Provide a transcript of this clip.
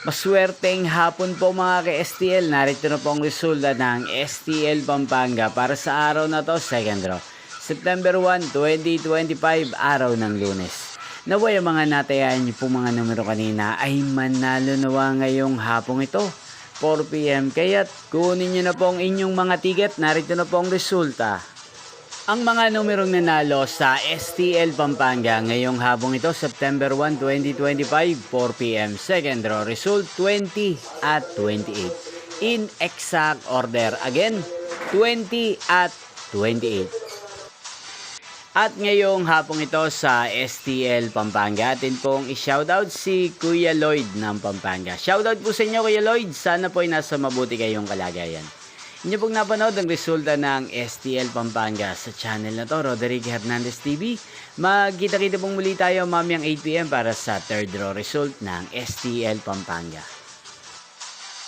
Maswerteng hapon po mga ka-STL. Narito na po ang resulta ng STL Pampanga para sa araw na to, second draw. September 1, 2025, araw ng Lunes. Naway ang mga natayaan niyo po mga numero kanina ay manalo nawa ngayong hapong ito, 4 PM. Kaya't kunin niyo na po ang inyong mga ticket. Narito na po ang resulta. Ang mga numerong nanalo sa STL Pampanga ngayong hapong ito, September 1, 2025, 4 PM. Second draw result 20 at 28. In exact order. Again, 20 at 28. At ngayong hapong ito sa STL Pampanga, atin pong i-shoutout si Kuya Lloyd ng Pampanga. Shoutout po sa inyo Kuya Lloyd, sana po ay nasa mabuti kayong kalagayan. Inyo pong napanood ang resulta ng STL Pampanga sa channel na to, Roderick Hernandez TV. Magkita-kita pong muli tayo mamayang 8 PM para sa third draw result ng STL Pampanga.